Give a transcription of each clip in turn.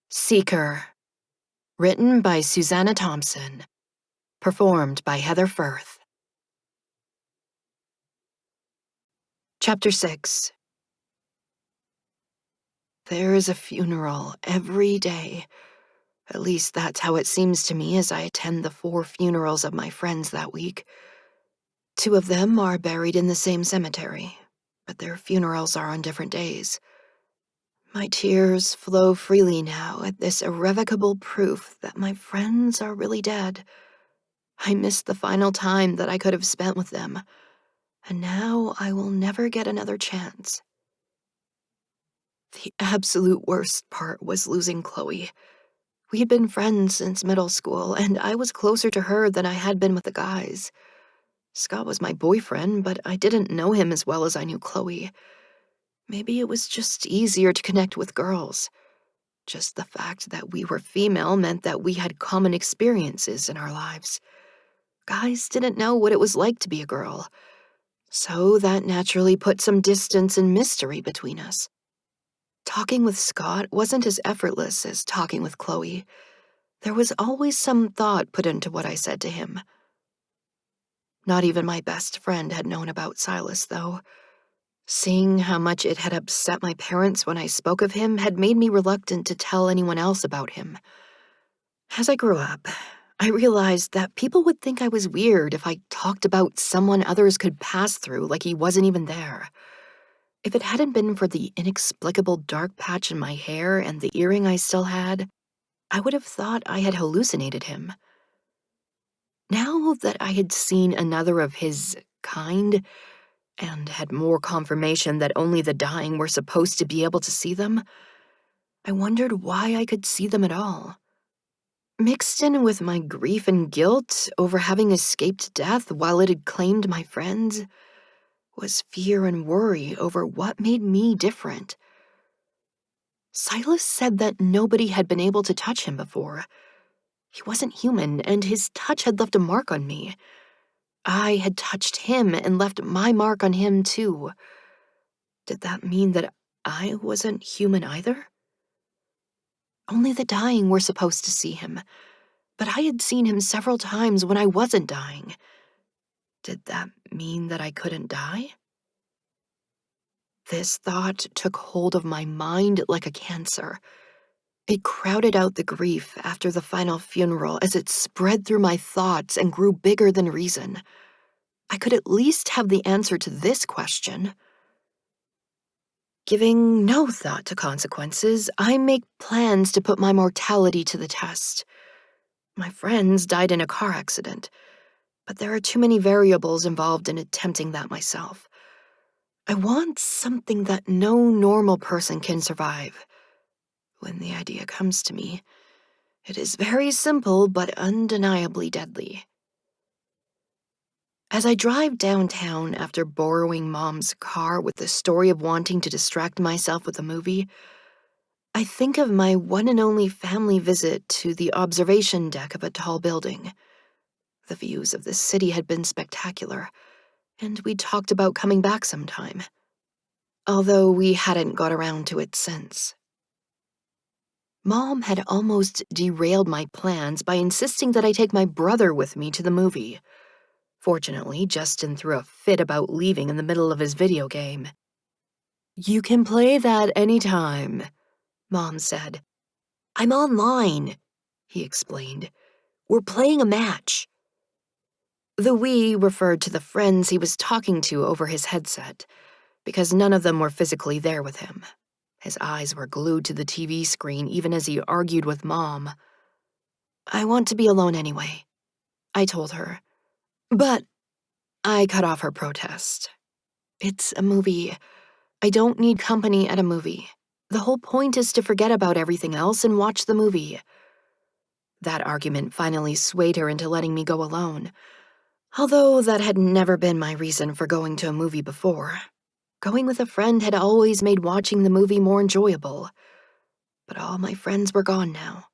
Seeker. Written by Suzana Thompson. Performed by Heather Firth. Chapter 6. There is a funeral every day. At least that's how it seems to me as I attend the 4 funerals of my friends that week. 2 of them are buried in the same cemetery, but their funerals are on different days. My tears flow freely now at this irrevocable proof that my friends are really dead. I missed the final time that I could have spent with them, and now I will never get another chance. The absolute worst part was losing Chloe. We had been friends since middle school, and I was closer to her than I had been with the guys. Scott was my boyfriend, but I didn't know him as well as I knew Chloe. Maybe it was just easier to connect with girls. Just the fact that we were female meant that we had common experiences in our lives. Guys didn't know what it was like to be a girl, so that naturally put some distance and mystery between us. Talking with Scott wasn't as effortless as talking with Chloe. There was always some thought put into what I said to him. Not even my best friend had known about Silas, though. Seeing how much it had upset my parents when I spoke of him had made me reluctant to tell anyone else about him. As I grew up, I realized that people would think I was weird if I talked about someone others could pass through like he wasn't even there. If it hadn't been for the inexplicable dark patch in my hair and the earring I still had, I would have thought I had hallucinated him. Now that I had seen another of his kind, and had more confirmation that only the dying were supposed to be able to see them, I wondered why I could see them at all. Mixed in with my grief and guilt over having escaped death while it had claimed my friends, was fear and worry over what made me different. Silas said that nobody had been able to touch him before. He wasn't human, and his touch had left a mark on me. I had touched him and left my mark on him, too. Did that mean that I wasn't human either? Only the dying were supposed to see him, but I had seen him several times when I wasn't dying. Did that mean that I couldn't die? This thought took hold of my mind like a cancer. It crowded out the grief after the final funeral as it spread through my thoughts and grew bigger than reason. I could at least have the answer to this question. Giving no thought to consequences, I make plans to put my mortality to the test. My friends died in a car accident, but there are too many variables involved in attempting that myself. I want something that no normal person can survive. When the idea comes to me, it is very simple but undeniably deadly. As I drive downtown after borrowing Mom's car with the story of wanting to distract myself with a movie, I think of my one and only family visit to the observation deck of a tall building. The views of the city had been spectacular, and we talked about coming back sometime, although we hadn't got around to it since. Mom had almost derailed my plans by insisting that I take my brother with me to the movie. Fortunately, Justin threw a fit about leaving in the middle of his video game. "You can play that anytime," Mom said. "I'm online," he explained. "We're playing a match." The "we" referred to the friends he was talking to over his headset, because none of them were physically there with him. His eyes were glued to the TV screen even as he argued with Mom. "I want to be alone anyway," I told her. But I cut off her protest. "It's a movie. I don't need company at a movie. The whole point is to forget about everything else and watch the movie." That argument finally swayed her into letting me go alone, although that had never been my reason for going to a movie before. Going with a friend had always made watching the movie more enjoyable, but all my friends were gone now.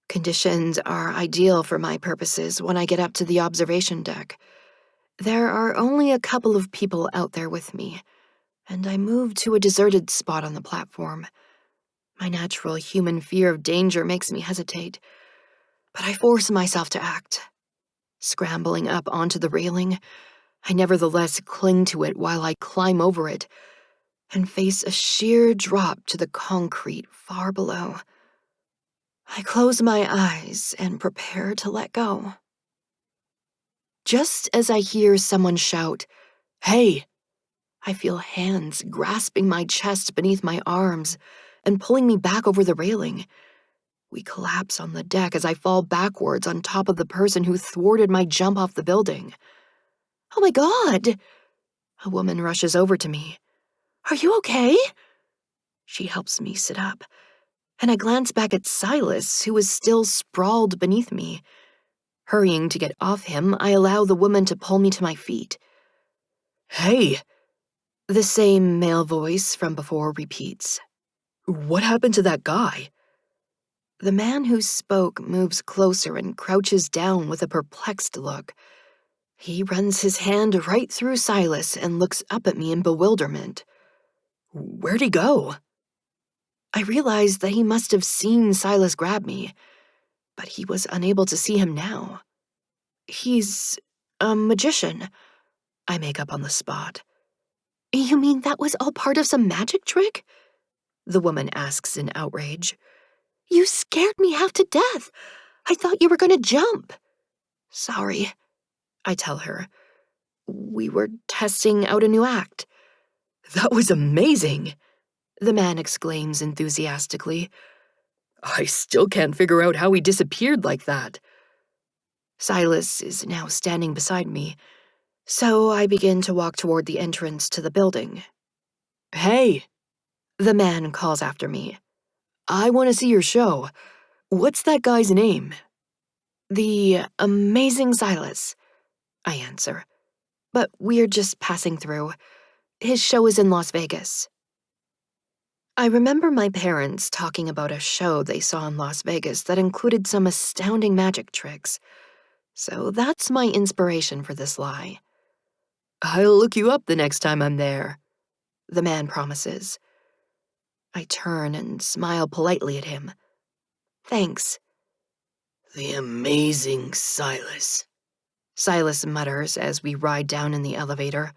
Conditions are ideal for my purposes when I get up to the observation deck. There are only a couple of people out there with me, and I move to a deserted spot on the platform. My natural human fear of danger makes me hesitate, but I force myself to act. Scrambling up onto the railing, I nevertheless cling to it while I climb over it and face a sheer drop to the concrete far below. I close my eyes and prepare to let go. Just as I hear someone shout, "Hey!" I feel hands grasping my chest beneath my arms and pulling me back over the railing. We collapse on the deck as I fall backwards on top of the person who thwarted my jump off the building. "Oh my God!" A woman rushes over to me. "Are you okay?" She helps me sit up, and I glance back at Silas, who is still sprawled beneath me. Hurrying to get off him, I allow the woman to pull me to my feet. "Hey!" The same male voice from before repeats. "What happened to that guy?" The man who spoke moves closer and crouches down with a perplexed look. He runs his hand right through Silas and looks up at me in bewilderment. "Where'd he go?" I realized that he must have seen Silas grab me, but he was unable to see him now. "He's a magician," I make up on the spot. "You mean that was all part of some magic trick?" the woman asks in outrage. "You scared me half to death. I thought you were going to jump." "Sorry," I tell her. "We were testing out a new act." "That was amazing," the man exclaims enthusiastically. "I still can't figure out how he disappeared like that." Silas is now standing beside me, so I begin to walk toward the entrance to the building. "Hey," the man calls after me. "I want to see your show. What's that guy's name?" "The Amazing Silas," I answer. "But we're just passing through. His show is in Las Vegas." I remember my parents talking about a show they saw in Las Vegas that included some astounding magic tricks. So that's my inspiration for this lie. "I'll look you up the next time I'm there," the man promises. I turn and smile politely at him. "Thanks." "The Amazing Silas," Silas mutters as we ride down in the elevator.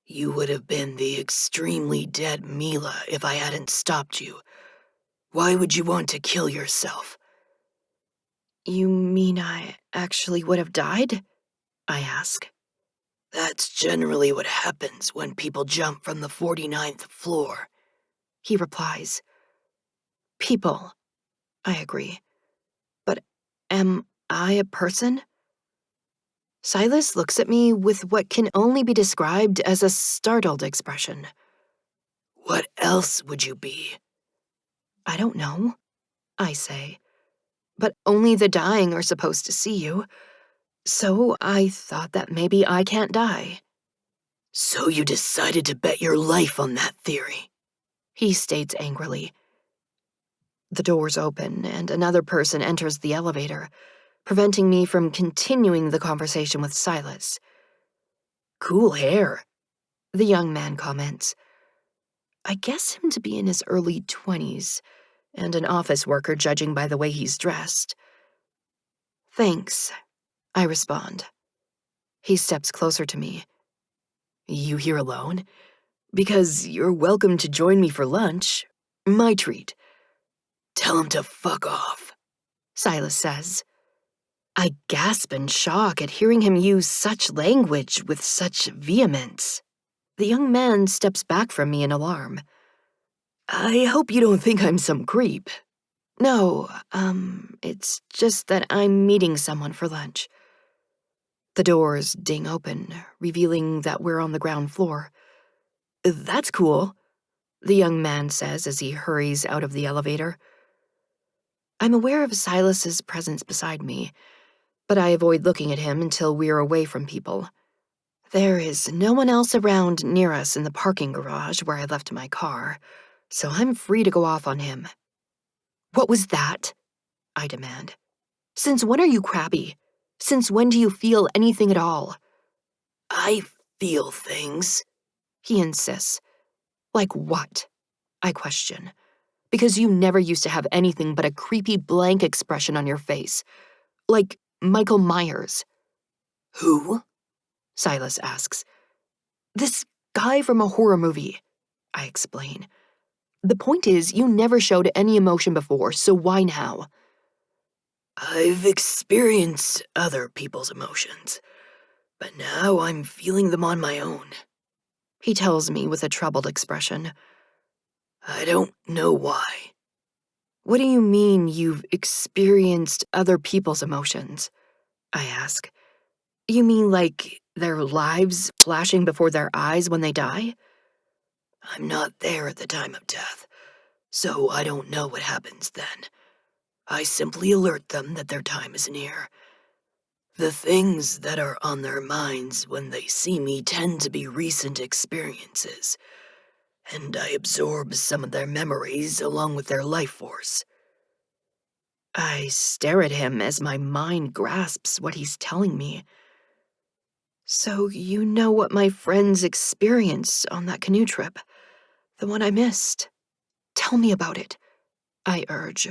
"You would have been the extremely dead Mila if I hadn't stopped you. Why would you want to kill yourself?" "You mean I actually would have died?" I ask. "That's generally what happens when people jump from the 49th floor," he replies. "People," I agree. "But am I a person?" Silas looks at me with what can only be described as a startled expression. "What else would you be?" "I don't know," I say. "But only the dying are supposed to see you. So I thought that maybe I can't die." "So you decided to bet your life on that theory?" he states angrily. The doors open and another person enters the elevator, preventing me from continuing the conversation with Silas. "Cool hair," the young man comments. I guess him to be in his early 20s, and an office worker judging by the way he's dressed. "Thanks," I respond. He steps closer to me. "You here alone? Because you're welcome to join me for lunch. My treat." "Tell him to fuck off," Silas says. I gasp in shock at hearing him use such language with such vehemence. The young man steps back from me in alarm. "I hope you don't think I'm some creep." "No, it's just that I'm meeting someone for lunch." The doors ding open, revealing that we're on the ground floor. "That's cool," the young man says as he hurries out of the elevator. I'm aware of Silas's presence beside me, but I avoid looking at him until we are away from people. There is no one else around near us in the parking garage where I left my car, so I'm free to go off on him. "What was that?" I demand. "Since when are you crabby? Since when do you feel anything at all?" "I feel things," he insists. "Like what?" I question. Because you never used to have anything but a creepy blank expression on your face. Like Michael Myers. Who? Silas asks. This guy from a horror movie, I explain. The point is, you never showed any emotion before, so why now? I've experienced other people's emotions, but now I'm feeling them on my own. He tells me with a troubled expression. I don't know why. What do you mean you've experienced other people's emotions? I ask. You mean like their lives flashing before their eyes when they die? I'm not there at the time of death, so I don't know what happens then. I simply alert them that their time is near. The things that are on their minds when they see me tend to be recent experiences, and I absorb some of their memories along with their life force. I stare at him as my mind grasps what he's telling me. So you know what my friends experienced on that canoe trip, the one I missed. Tell me about it, I urge.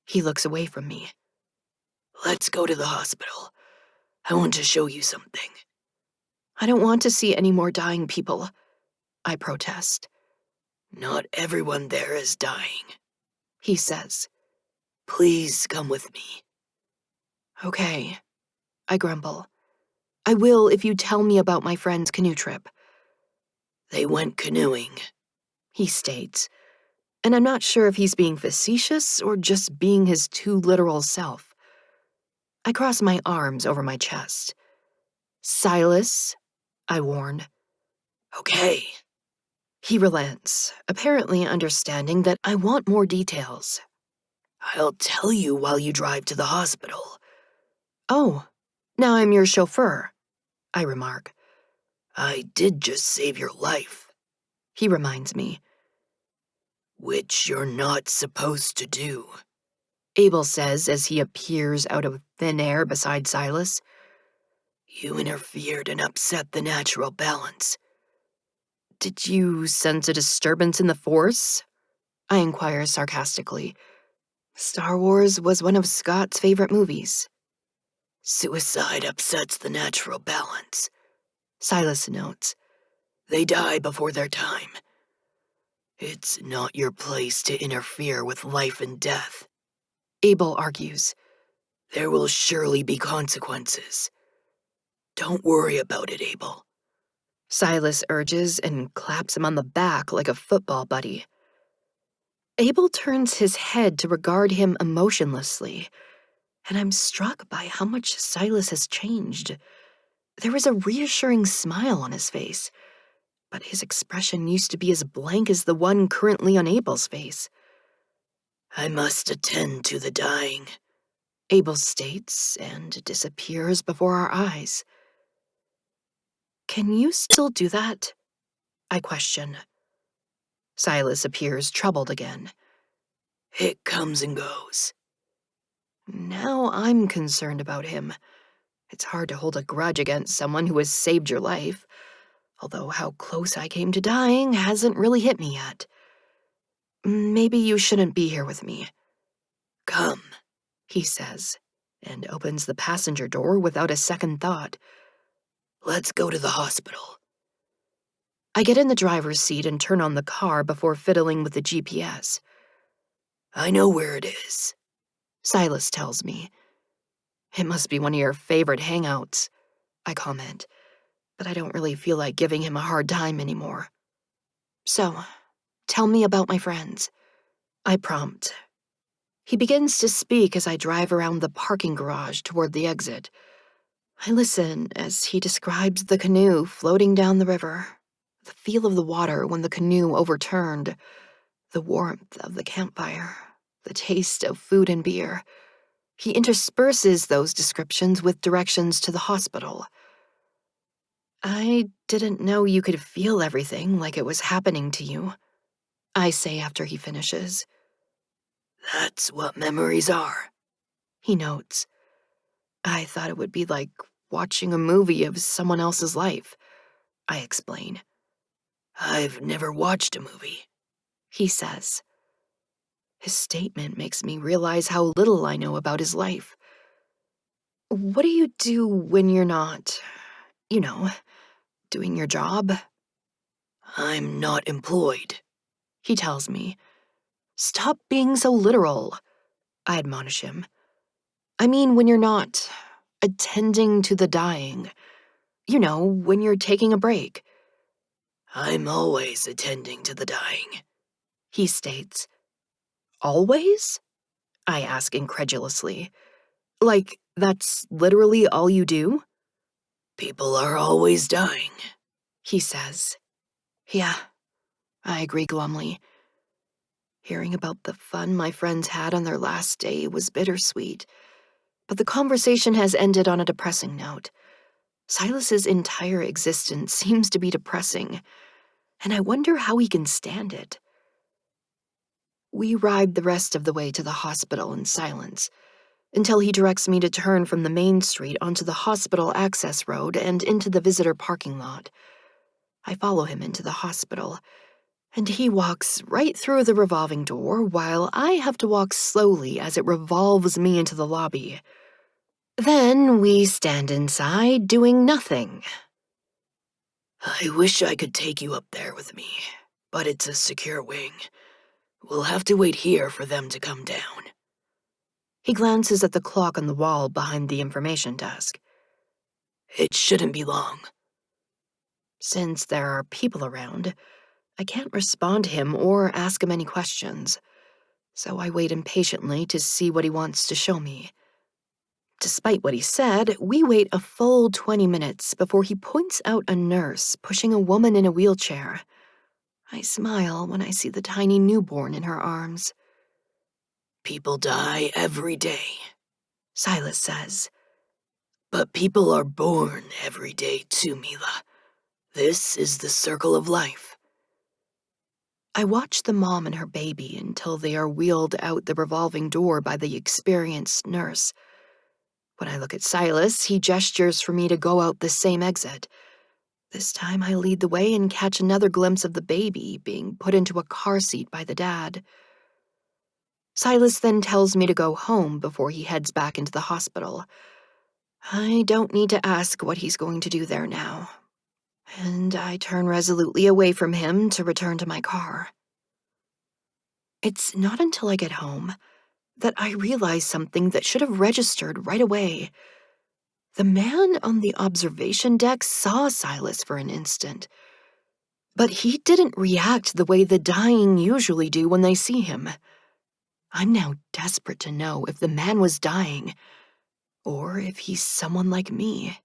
He looks away from me. Let's go to the hospital. I want to show you something. I don't want to see any more dying people, I protest. Not everyone there is dying, he says. Please come with me. Okay, I grumble. I will if you tell me about my friend's canoe trip. They went canoeing, he states, and I'm not sure if he's being facetious or just being his too literal self. I cross my arms over my chest. Silas, I warn. Okay. He relents, apparently understanding that I want more details. I'll tell you while you drive to the hospital. Oh, now I'm your chauffeur, I remark. I did just save your life, he reminds me. Which you're not supposed to do, Abel says as he appears out of thin air beside Silas. You interfered and upset the natural balance. Did you sense a disturbance in the Force? I inquire sarcastically. Star Wars was one of Scott's favorite movies. Suicide upsets the natural balance, Silas notes. They die before their time. It's not your place to interfere with life and death, Abel argues. There will surely be consequences. Don't worry about it, Abel. Silas urges and claps him on the back like a football buddy. Abel turns his head to regard him emotionlessly, and I'm struck by how much Silas has changed. There is a reassuring smile on his face, but his expression used to be as blank as the one currently on Abel's face. I must attend to the dying, Abel states, and disappears before our eyes. Can you still do that? I question. Silas appears troubled again. It comes and goes. Now I'm concerned about him. It's hard to hold a grudge against someone who has saved your life, although how close I came to dying hasn't really hit me yet. Maybe you shouldn't be here with me. Come, he says, and opens the passenger door without a second thought. Let's go to the hospital. I get in the driver's seat and turn on the car before fiddling with the GPS. I know where it is, Silas tells me. It must be one of your favorite hangouts, I comment, but I don't really feel like giving him a hard time anymore. So, tell me about my friends, I prompt. He begins to speak as I drive around the parking garage toward the exit. I listen as he describes the canoe floating down the river, the feel of the water when the canoe overturned, the warmth of the campfire, the taste of food and beer. He intersperses those descriptions with directions to the hospital. I didn't know you could feel everything like it was happening to you, I say after he finishes. That's what memories are, he notes. I thought it would be like watching a movie of someone else's life, I explain. I've never watched a movie, he says. His statement makes me realize how little I know about his life. What do you do when you're not, you know, doing your job? I'm not employed, He tells me. Stop being so literal, I admonish him. I mean, when you're not attending to the dying. You know, when you're taking a break. I'm always attending to the dying, He states. Always? I ask incredulously. Like, that's literally all you do? People are always dying, He says. Yeah, I agree glumly. Hearing about the fun my friends had on their last day was bittersweet, but the conversation has ended on a depressing note. Silas's entire existence seems to be depressing, and I wonder how he can stand it. We ride the rest of the way to the hospital in silence, until he directs me to turn from the main street onto the hospital access road and into the visitor parking lot. I follow him into the hospital, and he walks right through the revolving door while I have to walk slowly as it revolves me into the lobby. Then we stand inside doing nothing. I wish I could take you up there with me, but it's a secure wing. We'll have to wait here for them to come down. He glances at the clock on the wall behind the information desk. It shouldn't be long. Since there are people around, I can't respond to him or ask him any questions, so I wait impatiently to see what he wants to show me. Despite what he said, we wait a full 20 minutes before he points out a nurse pushing a woman in a wheelchair. I smile when I see the tiny newborn in her arms. People die every day, Silas says. but people are born every day too, Mila. This is the circle of life. I watch the mom and her baby until they are wheeled out the revolving door by the experienced nurse. When I look at Silas, he gestures for me to go out the same exit. This time I lead the way and catch another glimpse of the baby being put into a car seat by the dad. Silas then tells me to go home before he heads back into the hospital. I don't need to ask what he's going to do there now, and I turn resolutely away from him to return to my car. It's not until I get home that I realize something that should have registered right away. The man on the observation deck saw Silas for an instant, but he didn't react the way the dying usually do when they see him. I'm now desperate to know if the man was dying, or if he's someone like me.